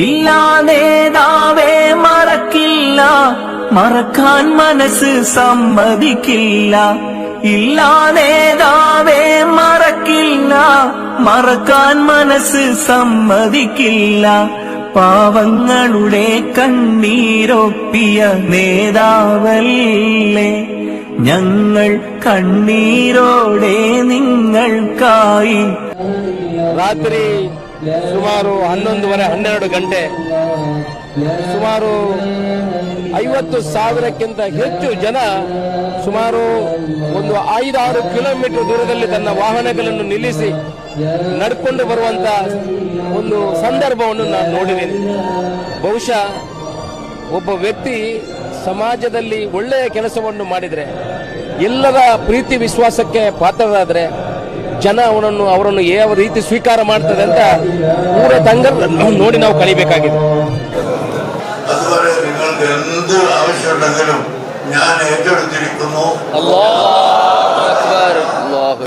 ഇല്ലാ നേതാവേ മറക്കില്ല, മറക്കാൻ മനസ്സ് സമ്മതിക്കില്ല. ഇല്ലാ നേതാവേ മറക്കില്ല, മറക്കാൻ മനസ്സ് സമ്മതിക്കില്ല. പാവങ്ങളുടെ കണ്ണീരൊപ്പിയ നേതാവല്ലേ ഞങ്ങൾ, കണ്ണീരോടെ നിങ്ങൾക്കായി. ರಾತ್ರಿ ಸುಮಾರು 11:30-12 ಗಂಟೆ ಸುಮಾರು 50,000ಕ್ಕಿಂತ ಹೆಚ್ಚು ಜನ ಸುಮಾರು ಒಂದು 5-6 ಕಿಲೋಮೀಟರ್ ದೂರದಲ್ಲಿ ತನ್ನ ವಾಹನಗಳನ್ನು ನಿಲ್ಲಿಸಿ ನಡ್ಕೊಂಡು ಬರುವಂತ ಒಂದು ಸಂದರ್ಭವನ್ನು ನಾನು ನೋಡಿದ್ದೇನೆ. ಬಹುಶಃ ಒಬ್ಬ ವ್ಯಕ್ತಿ ಸಮಾಜದಲ್ಲಿ ಒಳ್ಳೆಯ ಕೆಲಸವನ್ನು ಮಾಡಿದರೆ, ಎಲ್ಲರ ಪ್ರೀತಿ ವಿಶ್ವಾಸಕ್ಕೆ ಪಾತ್ರರಾದರೆ ಜನ ಅವರನ್ನು ಯಾವ ರೀತಿ ಸ್ವೀಕಾರ ಮಾಡ್ತದೆ ಅಂತ ಪೂರ ತಂಗನ್ನು ನೋಡಿ ನಾವು ಕಲಿಬೇಕಾಗಿದೆ. അതുവരെ നിങ്ങൾക്ക് എന്ത് ആവശ്യമുണ്ടെങ്കിലും ഞാൻ ഏറ്റെടുത്തിരിക്കുന്നു. അല്ലാഹു അക്ബർ, അല്ലാഹു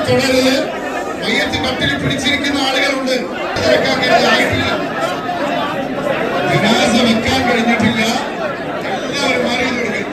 തുടരുത്. മയ്യത്ത് കട്ടിൽ പിടിച്ചിരിക്കുന്ന ആളുകളുണ്ട്. ജനാസ വെക്കാൻ കഴിഞ്ഞിട്ടില്ല. എല്ലാവരും മാറി കൊടുക്കും.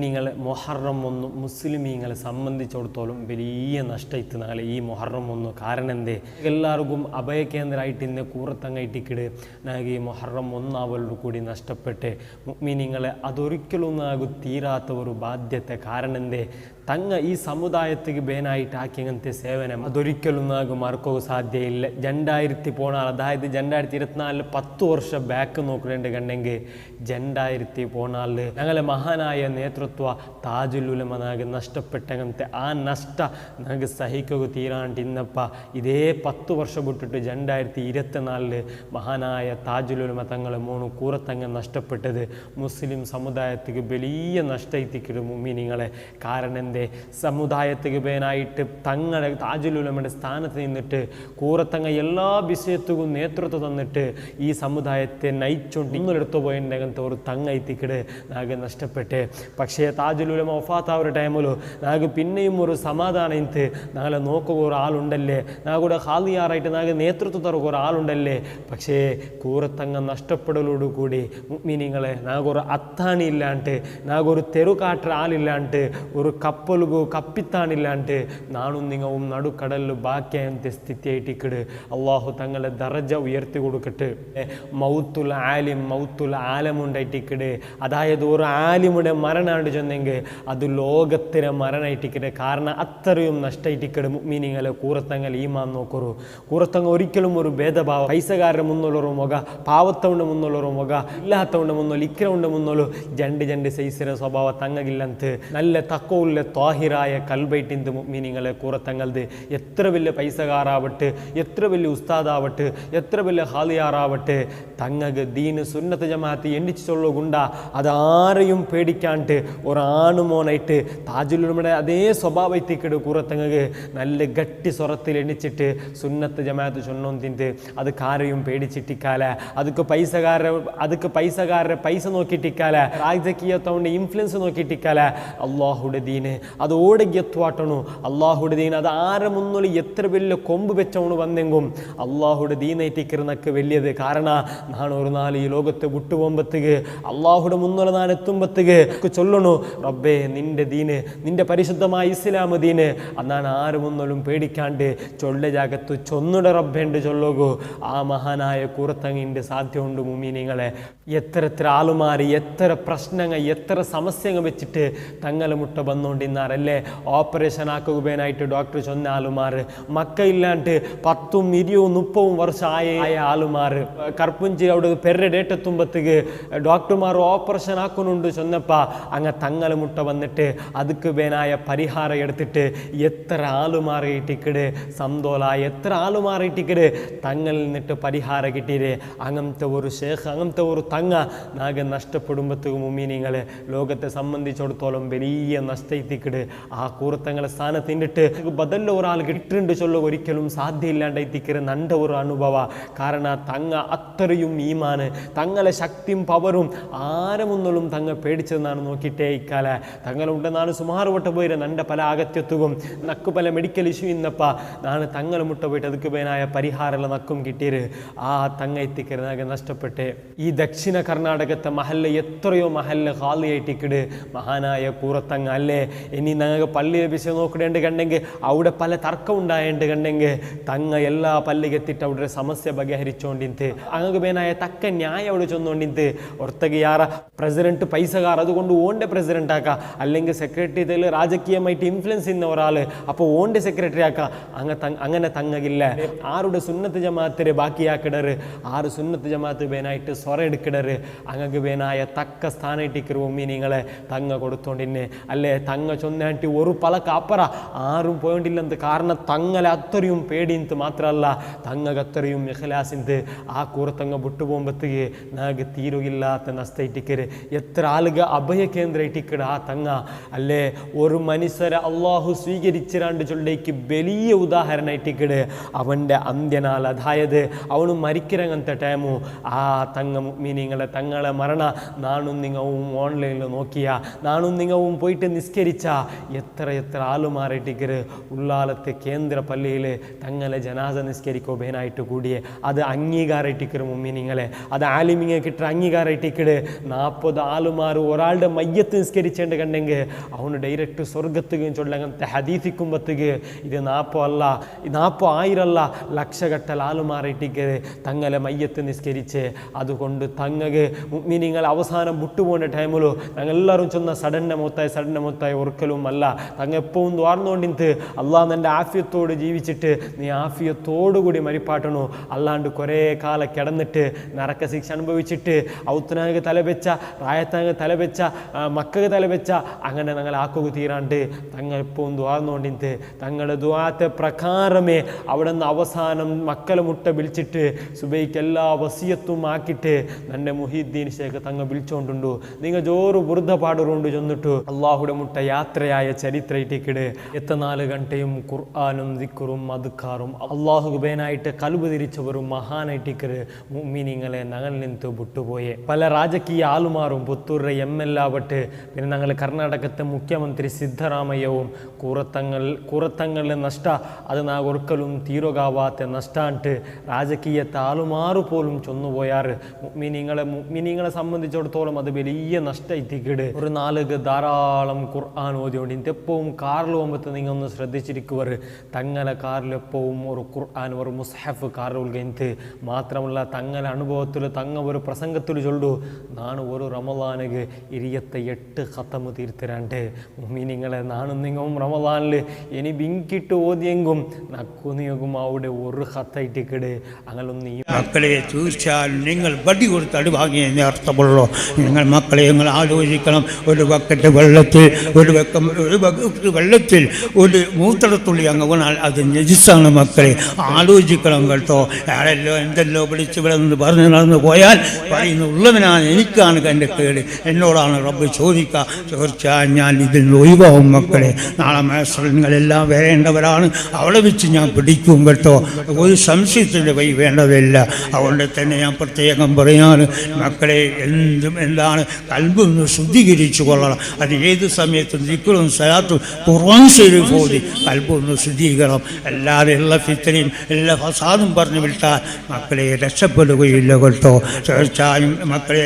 നിങ്ങൾ മൊഹറം 1 മുസ്ലിമീങ്ങളെ സംബന്ധിച്ചിടത്തോളം വലിയ നഷ്ടമായിട്ട് നാളെ ഈ മൊഹറം 1. കാരണം എന്തേ, എല്ലാവർക്കും അഭയകേന്ദ്രമായിട്ട് ഇന്ന് കൂറത്തങ്ങായിട്ടിക്കിട് നാകെ ഈ മൊഹറം 1 ആവലോട് കൂടി നഷ്ടപ്പെട്ട് മുഅ്മിനീങ്ങളെ അതൊരിക്കലും നാകു തീരാത്ത ഒരു ബാധ്യത. കാരണം എന്തേ, തങ്ങ ഈ സമുദായത്തിക്ക് ബേനായിട്ട് ആക്കിയങ്ങനത്തെ സേവനം അതൊരിക്കലും നാകു മറക്കുക സാധ്യയില്ല. 2000 പോണാൽ, അതായത് 2024 10 വർഷം ബാക്ക് നോക്കുന്നുണ്ട് കണ്ടെങ്കിൽ 2000 പോണാൽ ഞങ്ങളെ മഹാനായ നേതൃത്വ താജുൽ ഉലമ നാകെ നഷ്ടപ്പെട്ടങ്ങനത്തെ ആ നഷ്ട ഞങ്ങൾക്ക് സഹിക്കുക തീരാണ്ട് ഇന്നപ്പ ഇതേ 10 വർഷം വിട്ടിട്ട് 2024 മഹാനായ താജുൽ ഉലമ തങ്ങളെ 3 കൂറത്തങ്ങ നഷ്ടപ്പെട്ടത് മുസ്ലിം സമുദായത്തിക്ക് വലിയ നഷ്ടത്തിക്കിടും മുഅ്മിനീങ്ങളെ. കാരണം എന്തേ, സമുദായത്തിക്ക് പേനായിട്ട് തങ്ങളുടെ താജുൽ ഉലമയുടെ സ്ഥാനത്ത് നിന്നിട്ട് കൂറത്തങ്ങ എല്ലാ വിഷയത്തും നേതൃത്വം തന്നിട്ട് ഈ സമുദായത്തെ നയിച്ചുകൊണ്ട് ഇങ്ങെടുത്തു പോയതിൻ്റെ അങ്ങനത്തെ ഒരു തങ്ങൈത്തിക്കിട് നാകെ നഷ്ടപ്പെട്ട്. പക്ഷേ താജുൽ ഉലമ വഫാത്ത് ആ ഒരു ടൈമിലു നാകെ പിന്നെയും ഒരു സമാധാനം ഇന്ന് നാളെ നോക്കുക ഒരാളുണ്ടല്ലേ, നാകൂടെ ഹാലിയാറായിട്ട് നാകെ നേതൃത്വം തറുക ഒരാളുണ്ടല്ലേ. പക്ഷേ കൂറത്തങ്ങ നഷ്ടപ്പെടലോടുകൂടി മുഅ്മിനീങ്ങളെ നാകൊരു അത്താണി ഇല്ലാണ്ട്, നാകൊരു തെരുകാട്ട ആളില്ലാണ്ട്, ഒരു കപ്പലുകു കപ്പിത്താണില്ലാണ്ട് നാണും നിങ്ങവും നടുക്കടലിൽ ബാക്കിയായത്തെ സ്ഥിതിയായിട്ടിക്കിട് അള്ളാഹു തങ്ങളെ ദറജ ഉയർത്തി കൊടുക്കട്ടെ. മൗത്തുൽ ആലിം മൗത്തുൽ ആലമുണ്ടായിട്ടിക്കിട്, അതായത് ഒരു ആലിമുടെ മരണാണ്ട് ചെന്നെങ്കിൽ അത് ലോകത്തിലെ മരണമായിട്ടിക്കിട്. കാരണം അത്രയും നഷ്ടമായിട്ടിക്കിട് മുഅ്മിനീങ്ങളെ കൂറത്തങ്ങൾ ഈമാൻ നോക്കറു. കൂറത്തങ്ങ ഒരിക്കലും ഒരു ഭേദഭാവം പൈസകാരുടെ മുന്നുള്ളൊരു മുഖ, പാവത്തവൻ്റെ മുന്നുള്ളൊരു മുഖ, ഇല്ലാത്തവൻ്റെ മുന്നോല് ഇക്കരവൻ്റെ മുന്നോല് ജണ്ട് സൈസിര സ്വഭാവ തങ്ങകില്ലಂತ നല്ല തക്കവുള്ള ത്വാഹിറായ കൽബൈട്ടിന്ത് മുഅ്മിനീങ്ങളെ കൂറത്തങ്ങൾത് എത്ര വലിയ പൈസകാരാവട്ടെ, എത്ര വലിയ ഉസ്താദാവട്ടെ, എത്ര വലിയ ഹാലിയാറാവട്ടെ, തങ്ങക്ക് ദീന് സുന്നത്ത് ജമാഅത്ത് എണ്ണിച്ചു ചൊല്ലുകൊണ്ട അതാരെയും പേടിക്കാണ്ട് ഒരാണുമോനായിട്ട് താജുൽ ഉലമയുടെ അതേ സ്വഭാവത്തിക്കിട് കൂറത്തങ്ങക്ക് നല്ല ഗട്ടി സ്വരത്തിൽ എണ്ണിച്ചിട്ട് സുന്നത്ത് ജമാഅത്ത് ചൊന്നോന്തിന്ത് അത് കാരെയും പേടിച്ചിട്ടിക്കാല, അതൊക്കെ പൈസകാരുടെ പൈസ നോക്കിയിട്ടിക്കാല, രാജകീയത്തവൻ്റെ ഇൻഫ്ലുവൻസ് നോക്കിയിട്ടിക്കാല. അള്ളാഹുടെ ദീന് അത് ഓടഗ്യത്വാട്ടണു. അള്ളാഹുടെ ദീൻ അത് ആരെ മുന്നോളി എത്ര വലിയ കൊമ്പ് വെച്ചവണ് വന്നെങ്കും അള്ളാഹുടെ ദീനൈറ്റിക്കിരുന്നൊക്കെ വലിയത്. കാരണം നാണ് ഒരു നാൾ ഈ ലോകത്തെ വിട്ടുപോകുമ്പത്തേക്ക് അള്ളാഹുടെ മുന്നോളെ നാൻ എത്തുമ്പത്തേക്ക് ചൊല്ലണു, റബ്ബേ നിന്റെ ദീന്, നിന്റെ പരിശുദ്ധമായ ഇസ്ലാം ദീന് അന്നാണ് ആര് മുന്നോളും പേടിക്കാണ്ട് ചൊല്ല ജാഗത്ത് ചൊന്നുട റബ്ബേണ്ട് ചൊല്ലുകൂ. ആ മഹാനായ കൂറത്തങ്ങിൻ്റെ സാധ്യമുണ്ട് മുഅ്മിനീങ്ങളെ. എത്ര ആളുമാറി, എത്ര പ്രശ്നങ്ങൾ, എത്ര സമസ്യങ്ങൾ വെച്ചിട്ട് തങ്ങളെ മുട്ട വന്നുകൊണ്ട് ചൊല്ലിനാരല്ലേ ഓപ്പറേഷൻ ആക്കുകയായിട്ട് ഡോക്ടർ ചൊന്ന ആളുമാർ മക്ക ഇല്ലാണ്ട് 10, 20, 30 വർഷം ആയ ആളുമാർ കർപ്പുഞ്ചി അവിടെ പെര ഡേറ്റെത്തുമ്പത്തേക്ക് ഡോക്ടർമാർ ഓപ്പറേഷൻ ആക്കുന്നുണ്ട് ചൊന്നപ്പ അങ്ങ് തങ്ങൾ മുട്ട വന്നിട്ട് അതുക്ക് വേനായ പരിഹാരം എടുത്തിട്ട് എത്ര ആളുമാർ കിട്ടിക്കിട് സന്തോല എത്ര ആളുമാർ കിട്ടിക്കിട് തങ്ങളിൽ നിന്നിട്ട് പരിഹാരം കിട്ടിയത് അങ്ങനത്തെ ഒരു ഷേഖ് അങ്ങനത്തെ ഒരു തങ്ങ നാഗെ നഷ്ടപ്പെടുമ്പത്തേക്ക് മുമ്മീനിങ്ങളെ ലോകത്തെ സംബന്ധിച്ചിടത്തോളം വലിയ നഷ്ടത്തിക്കിട് ആ കൂറത്തങ്ങളെ സ്ഥാനത്തിണ്ടിട്ട് ബദല്ല ഒരാൾ കിട്ടുന്നുണ്ട് ചൊല്ല ഒരിക്കലും സാധ്യമില്ലാണ്ടെത്തിക്കിற നണ്ട ഒരു അനുഭവ കാരണം തങ്ങ അത്രയും ഈമാന് തങ്ങളെ ശക്തിയും പവറും ആരമൊന്നും തങ്ങ പേടിച്ചതെന്നാണ് നോക്കിയിട്ടേ ഇക്കാല തങ്ങളുണ്ടെന്നാണ് സുമാറ് വട്ട പോയിര നണ്ട പല അഗത്യത്വവും നക്ക് പല മെഡിക്കൽ ഇഷ്യൂ ഇന്നപ്പ നാണ് തങ്ങൾ മുട്ട പോയിട്ട് അതുക്ക് പേനായ പരിഹാരമുള്ള നക്കും കിട്ടിയത് ആ തങ്ങ എത്തിക്കരുന്നാകെ നഷ്ടപ്പെട്ട് ഈ ദക്ഷിണ കർണാടകത്തെ മഹല്ല എത്രയോ മഹല്ല ഹാലിയായിട്ടിക്കിട് മഹാനായ കൂറത്തങ്ങ അല്ലേ ഇനി ഞങ്ങൾക്ക് പള്ളിയെ വിഷയം നോക്കണേണ്ട് കണ്ടെങ്കിൽ അവിടെ പല തർക്കം ഉണ്ടായേണ്ട കണ്ടെങ്കിൽ തങ്ങ എല്ലാ പള്ളിಗೆ എത്തിയിട്ട് അവിടെ സമസ്യ ബഹരിച്ചോണ്ടിന്ത് അങ്ങക്ക് പേനായ തക്ക ന്യായം അവിടെ ചൊന്നോണ്ടിന്ത് ഒർത്തക യാറ പ്രസിഡന്റ് പൈസകാർ അതുകൊണ്ട് ഓന്റെ പ്രസിഡന്റ് ആക്ക അല്ലെങ്കിൽ സെക്രട്ടറി ഇതിൽ രാജകീയമായിട്ട് ഇൻഫ്ലുവൻസ് ചെയ്യുന്ന ഒരാള് അപ്പോൾ ഓന്റെ സെക്രട്ടറി ആക്ക അങ്ങനെ തങ്ങകില്ല ആരുടെ സുന്നത്ത് ജമാഅത്തിരെ ബാക്കിയാക്കിടറ് 6 സുന്നത്ത് ജമാഅത്ത് പേനായിട്ട് സ്വറ എടുക്കിടറ് അങ്ങക്ക് പേനായ തക്ക സ്ഥാനമായിട്ടിക്കരു മീനിങ്ങളെ തങ്ങ കൊടുത്തോണ്ടിന്നെ അല്ലേ തങ്ങ ചൊന്നാട്ടി ഒരു പലക്ക അപ്പറ ആരും പോയിട്ടില്ലെന്ന് കാരണം തങ്ങളെ അത്രയും പേടിന്ത് മാത്രമല്ല തങ്ങക്ക് അത്രയും ഇഖ്ലാസിന്ത് ആ കൂറത്തങ്ങ വിട്ടുപോകുമ്പത്തേക്ക് നാഗ് തീരുകില്ലാത്ത നഷ്ടയിട്ടിക്കര് എത്ര ആളുക അഭയ കേന്ദ്ര ഇട്ടിക്കട ആ തങ്ങ അല്ലേ ഒരു മനുഷ്യരെ അള്ളാഹു സ്വീകരിച്ചിരാണ്ട് ചൊല്ലേക്ക് വലിയ ഉദാഹരണമായിട്ടിക്കട് അവൻ്റെ അന്ത്യനാൾ അതായത് അവന് മരിക്കിറങ്ങനത്തെ ടൈമു ആ തങ്ങ മീനിങ്ങളെ തങ്ങളെ മരണ നാണും നിങ്ങവും ഓൺലൈനിൽ നോക്കിയ നാണും നിങ്ങവും പോയിട്ട് നിസ്കരിച്ച എത്ര ആളുമാറിട്ടിക്കര് ഉള്ളാലത്തെ കേന്ദ്ര പള്ളിയിൽ തങ്ങളെ ജനാസ നിസ്കരിക്കോ ബേനായിട്ട് കൂടിയേ അത് അംഗീകാരമായിട്ടിക്കര് മുമ്മീനിങ്ങളെ അത് ആലിമിങ്ങെ കിട്ടുന്ന അംഗീകാരമായിട്ടിക്കട് 40 ആളുമാർ ഒരാളുടെ മയ്യത്ത് നിസ്കരിച്ചേണ്ട കണ്ടെങ്കിൽ അവന് ഡയറക്റ്റ് സ്വർഗത്തുകയും ചൊല്ലങ്ങനത്തെ ഹദീസിക്കുമ്പത്തേക്ക് ഇത് 40 അല്ല 40,000 അല്ല ലക്ഷകട്ടൽ ആളുമാറിട്ടിക്കര് തങ്ങളെ മയ്യത്ത് നിസ്കരിച്ച് അതുകൊണ്ട് തങ്ങക്ക് മുഅ്മിനീങ്ങൾ അവസാനം വിട്ടുപോകുന്ന ടൈമിലോ ഞങ്ങൾ എല്ലാവരും ചൊന്ന സഡന്നെ മൊത്തായി ഒരിക്കലും അല്ല തങ്ങ എപ്പോഴും വാർന്നുകൊണ്ടിന്ത് അള്ളാഹ് നിൻ്റെ ആഫിയത്തോട് ജീവിച്ചിട്ട് നീ ആഫിയത്തോടുകൂടി മരിപ്പാട്ടണോ അല്ലാണ്ട് കുറേ കാലം കിടന്നിട്ട് നരക ശിക്ഷ അനുഭവിച്ചിട്ട് ഔത്തനാഗ് തലവെച്ച റായത്താഗ് തലവെച്ച മക്കക്ക് തലവെച്ച അങ്ങനെ ഞങ്ങൾ ആക്കുക തീരാണ്ട് തങ്ങൾ എപ്പോഴും ദ്വാർന്നുകൊണ്ടിന്ത് തങ്ങളുടെ ദ്വാത്തെ പ്രകാരമേ അവിടെ നിന്ന് അവസാനം മക്കളെ മുട്ട വിളിച്ചിട്ട് സുബൈക്ക് എല്ലാ വസിയത്തും ആക്കിയിട്ട് നന്റെ മുഹീദ്ദീൻ ശേഖ് തങ്ങ വിളിച്ചോണ്ടുണ്ടു നിങ്ങൾ ജോറ് വൃദ്ധ പാടുകൊണ്ട് ചെന്നിട്ടു അള്ളാഹുടെ മുട്ട യാത്രയായ ചരിത്ര ഇട്ടിക്കിട് 4 ഗಂಟೆയും ഖുർആനും ദിക്റും മദ്കാറും അള്ളാഹു ബേനായിട്ട് കൽബ് തിരിച്ചവരും മഹാനായിട്ടിക്കര് മുഅ്മിനീങ്ങളെ ഞങ്ങൾ നിന്ത് വിട്ടുപോയെ പല രാജകീയ ആളുമാറും പുത്തൂരുടെ ML ആവട്ടെ പിന്നെ ഞങ്ങൾ കർണാടകത്തെ മുഖ്യമന്ത്രി സിദ്ധരാമയ്യവും കൂറത്തങ്ങളിലെ നഷ്ട അത് നാ ഒരിക്കലും തീരുകാവാത്ത നഷ്ടാണ്ട് രാജകീയത്തെ ആളുമാറു പോലും ചൊന്നുപോയാറ് മുഅ്മിനീങ്ങളെ സംബന്ധിച്ചിടത്തോളം അത് വലിയ നഷ്ട എത്തിക്കിട് ഒരു 4 ധാരാളം ഖുർആൻ ഓതിയോണ്ട് ഇതെപ്പോഴും കാറിൽ പോകുമ്പോൾ നിങ്ങൾ ഒന്ന് ശ്രദ്ധിച്ചിരിക്കുവർ തങ്ങളെ കാറിൽ എപ്പോഴും ഒരു ഖുർആൻ ഒരു മുസ്ഹഫ് കാറിൽ ഉൾഗിന്ത് മാത്രമല്ല തങ്ങളെ അനുഭവത്തിൽ തങ്ങ ഒരു പ്രസംഗത്തിൽ ചൊല്ലു നാണ് ഒരു റമദാനക്ക് 28 ഖത്തമ് തീർത്തരാണ്ട് മുഅ്മിനീങ്ങളെ നാണും നിങ്ങളും റമദാനിൽ ഇനി ബിങ്കിട്ട് ഓതിയെങ്കും നക്കുനിയകും അവിടെ ഒരു ഖത്തായിട്ടിക്കിട് അങ്ങനൊന്നും മക്കളെ തീർച്ചയായും നിങ്ങൾ വടി കൊടുത്തടി വാങ്ങിയെന്ന് അർത്ഥമുള്ളൂ നിങ്ങൾ മക്കളെ നിങ്ങൾ ആലോചിക്കണം ഒരു ബക്കറ്റ് വെള്ളത്തിൽ ഒരു മൂത്രത്തുള്ളി അങ്ങ് വീണാൽ അത് നജിസാണ് മക്കളെ ആലോചിക്കണം കേട്ടോ ആരെല്ലോ എന്തെല്ലോ വിളിച്ച് ഇവിടെ നിന്ന് പറഞ്ഞു നടന്നു പോയാൽ പറയുന്ന ഉള്ളവനാണ് എനിക്കാണ് എൻ്റെ കേട് എന്നോടാണ് റബ്ബ് ചോദിക്കുക തീർച്ചയായും ഞാൻ ഇതിൽ ഒഴിവാകും മക്കളെ നാളെ മേസർ നിങ്ങളെല്ലാം വരേണ്ടവരാണ് അവിടെ വെച്ച് ഞാൻ പിടിക്കും കേട്ടോ ഒരു സംശയത്തിൻ്റെ വഴി വേണ്ടതില്ല അതുകൊണ്ട് തന്നെ ഞാൻ പ്രത്യേകം പറയാണ് മക്കളെ എന്താണ് കൽബൊന്ന് ശുദ്ധീകരിച്ചു കൊള്ളണം അത് ഏത് സമയത്തും ദിക്റും സലാത്തും ഖുർആൻ ശരീഫ് ഓതി കൽബൊന്ന് ശുദ്ധീകരണം അല്ലാതെ എല്ലാ ഫിത്തനയും എല്ലാ ഫസാദും പറഞ്ഞു വിട്ടാൽ മക്കളെ രക്ഷപ്പെടുകയില്ല കേട്ടോ തീർച്ചയായും മക്കളെ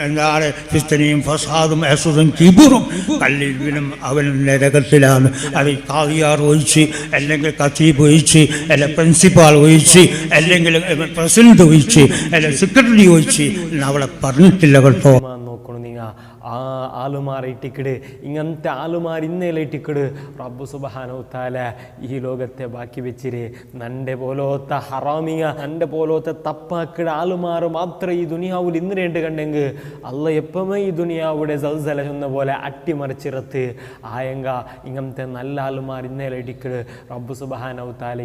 എന്താണ് ഫിത്തനയും ഫസാദും അസുദും കിബുറും കല്ലിനും അവൻ നരകത്തിലാണ് അത് കാദിയാർ ഒഴിച്ച് അല്ലെങ്കിൽ ഖതീബ് ഒഴിച്ച് അല്ല പ്രിൻസിപ്പാൾ ഒഴിച്ച് അല്ലെങ്കിൽ പ്രസിഡന്റ് ഒഴിച്ച് അല്ല സെക്രട്ടറി ഒഴിച്ച് അവിടെ പറഞ്ഞിട്ടില്ല കേട്ടോ നോക്കണം നിങ്ങൾ ആ ആലുമാറിട്ടിക്കിട് ഇങ്ങനത്തെ ആലുമാർ ഇന്നേലിട്ടിക്കിട് റബ്ബു സുബ്ഹാനഹു തആല ഈ ലോകത്തെ ബാക്കി വെച്ചിര് നൻ്റെ പോലോത്ത ഹറാമിങ്ങ നൻ്റെ പോലോത്തെ തപ്പാക്കിട ആലുമാർ മാത്രം ഈ ദുനിയാവിൽ ഇന്നരേണ്ട് കണ്ടെങ്കിൽ അല്ല എപ്പോഴും ഈ ദുനിയാവിടെ സൽസല എന്ന പോലെ അട്ടിമറിച്ചിറത്ത് ആയങ്ക ഇങ്ങനത്തെ നല്ല ആലുമാർ ഇന്നേലിട്ടിക്കിട് റബ്ബു സുബ്ഹാനഹു തആല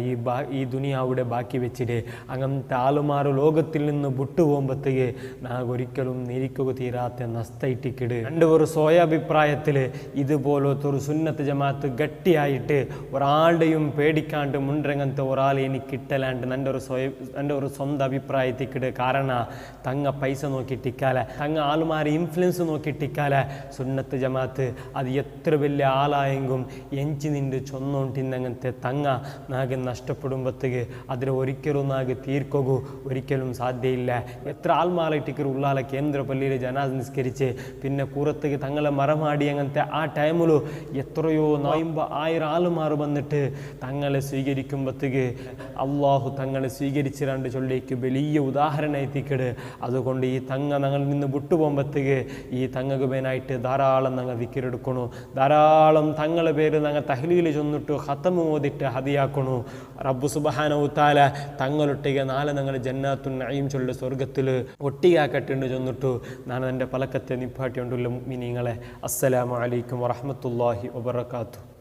ഈ ദുനിയാവിടെ ബാക്കി വെച്ചിട്ട് അങ്ങനത്തെ ആലുമാർ ലോകത്തിൽ നിന്ന് വിട്ടുപോകുമ്പോഴത്തേക്ക് നാഗൊരിക്കലും നിരിക്കുക തീരാത്ത നഷ്ടയിട്ടിക്കിട് എൻ്റെ ഒരു സ്വയാഭിപ്രായത്തിൽ ഇതുപോലത്തെ ഒരു സുന്നത്ത് ജമാഅത്ത് ഗട്ടിയായിട്ട് ഒരാളുടെയും പേടിക്കാണ്ട് മുൻരംഗത്തെ ഒരാളെ എനിക്ക് കിട്ടലാണ്ട് എൻ്റെ ഒരു സ്വന്തം അഭിപ്രായത്തിക്കിട് കാരണം തങ്ങ പൈസ നോക്കിയിട്ടിക്കാല തങ്ങ ആളുമാരെ ഇൻഫ്ലുവൻസ് നോക്കിയിട്ടിക്കാല സുന്നത്ത് ജമാഅത്ത് അത് എത്ര വലിയ ആളായെങ്കും എഞ്ചി നിൻ്റെ ചൊന്നോണ്ടിന്നങ്ങനത്തെ തങ്ങ നാഗ് നഷ്ടപ്പെടുമ്പോഴത്തേക്ക് അതിൽ ഒരിക്കലും നാഗ് തീർക്കൂ ഒരിക്കലും സാധ്യയില്ല എത്ര ആൾമാലായിട്ടിക്കർ ഉള്ളാലെ കേന്ദ്ര പള്ളിയിൽ ജനാസ് നിസ്കരിച്ച് പിന്നെ കൂറത്തേക്ക് തങ്ങളെ മറമാടി അങ്ങനത്തെ ആ ടൈമിലു എത്രയോ 1000 ആളുമാർ വന്നിട്ട് തങ്ങളെ സ്വീകരിക്കുമ്പോഴത്തേക്ക് അള്ളാഹു തങ്ങളെ സ്വീകരിച്ചിരാണ്ട് ചൊല്ലിക്ക് വലിയ ഉദാഹരണം എത്തിക്കട് അതുകൊണ്ട് ഈ തങ്ങ ഞങ്ങളിൽ നിന്ന് വിട്ടുപോകുമ്പോഴത്തേക്ക് ഈ തങ്ങൾക്ക് പേനായിട്ട് ധാരാളം ഞങ്ങൾ വിക്കിരെടുക്കണു ധാരാളം തങ്ങളെ പേര് ഞങ്ങൾ തഹ്ലീൽ ചൊന്നിട്ട് ഖത്തം ഓതിട്ട് ഹദിയാക്കണു റബ്ബു സുബ്ഹാനഹു തആല തങ്ങളൊട്ടിಗೆ നാളെ ഞങ്ങൾ ജന്നാത്തുൻ നഈം ചൊല്ല സ്വർഗത്തിൽ ഒട്ടിയാക്കട്ടുണ്ട് ചൊന്നിട്ടു ഞാൻ എൻ്റെ പലക്കത്തെ നിപ്പാട്ടിയുണ്ടുള്ള മുഅ്മിനീങ്ങളെ അസ്സലാമു അലൈക്കും വറഹ്മത്തുള്ളാഹി വബറകാതുഹു